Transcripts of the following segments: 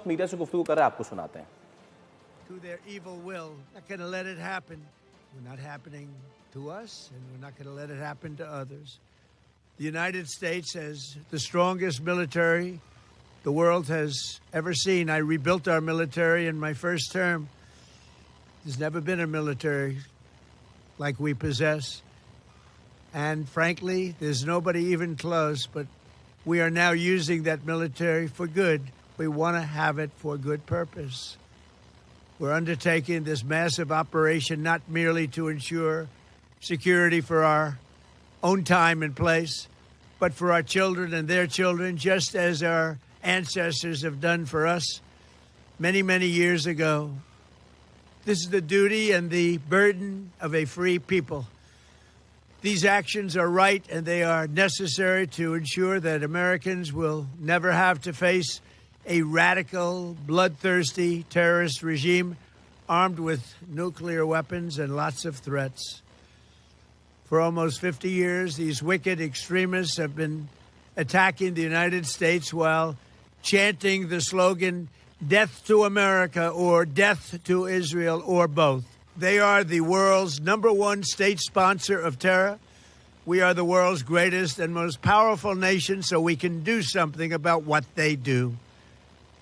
वक्त मीडिया से गुफ्तगू कर रहे हैं, आपको सुनाते हैं। To their evil will, not going to let it happen. We're not happening to us, and we're not going to let it happen to others. The United States has the strongest military the world has ever seen. I rebuilt our military in my first term. There's never been a military like we possess. And frankly, there's nobody even close, but we are now using that military for good. We want to have it for good purpose. We're undertaking this massive operation not merely to ensure security for our own time and place, but for our children and their children, just as our ancestors have done for us many, many years ago. This is the duty and the burden of a free people. These actions are right and they are necessary to ensure that Americans will never have to face a radical, bloodthirsty terrorist regime armed with nuclear weapons and lots of threats. For almost 50 years, these wicked extremists have been attacking the United States while chanting the slogan, "Death to America" or "Death to Israel" or both. They are the world's #1 state sponsor of terror. We are the world's greatest and most powerful nation, so we can do something about what they do.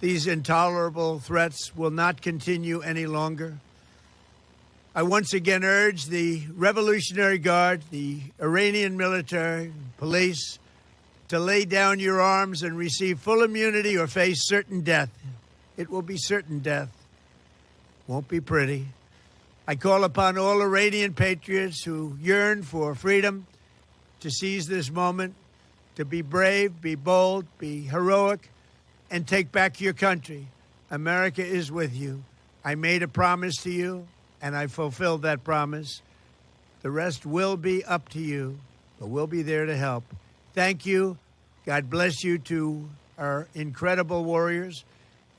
These intolerable threats will not continue any longer. I once again urge the Revolutionary Guard, the Iranian military, police, to lay down your arms and receive full immunity or face certain death. It will be certain death. Won't be pretty. I call upon all Iranian patriots who yearn for freedom to seize this moment, to be brave, be bold, be heroic, and take back your country. America is with you. I made a promise to you, and I fulfilled that promise. The rest will be up to you, but we'll be there to help. Thank you. God bless you to our incredible warriors,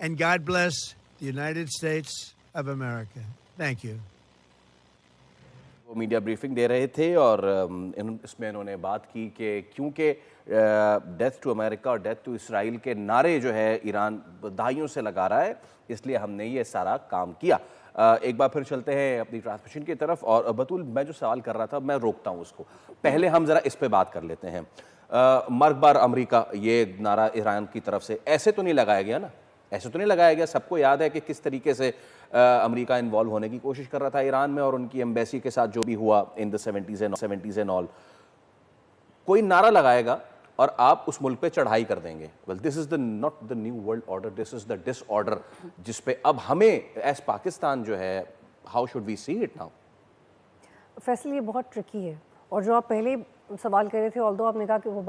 and God bless the United States of America. Thank you. वो media briefing दे रहे थे और इसमें इन्होंने बात की कि क्योंकि डेथ टू अमेरिका और डेथ टू इसराइल के नारे जो है ईरान दहाइयों से लगा रहा है, इसलिए हमने ये सारा काम किया। एक बार फिर चलते हैं अपनी ट्रांसमिशन की तरफ और बतूल, मैं जो सवाल कर रहा था मैं रोकता हूँ उसको। पहले हम ज़रा इस पे बात कर लेते हैं। मरगबार अमेरिका, ये नारा ईरान की तरफ से ऐसे तो नहीं लगाया गया ना? ऐसे तो नहीं लगाया गया? सबको याद है कि किस तरीके से अमेरिका इन्वॉल्व होने की कोशिश कर रहा था ईरान में और उनकी एम्बेसी के साथ जो भी हुआ in the 70s and all. कोई नारा लगाएगा और आप उस मुल्क पे चढ़ाई कर देंगे। Well, this is the not the new world order, this is the disorder जिस पे अब हमें एज पाकिस्तान जो है, how should we see it now? Faisal, ये बहुत ट्रिकी है और जो आप पहले सवाल कर रहे थे, ऑल्दो आपने कहा कि वो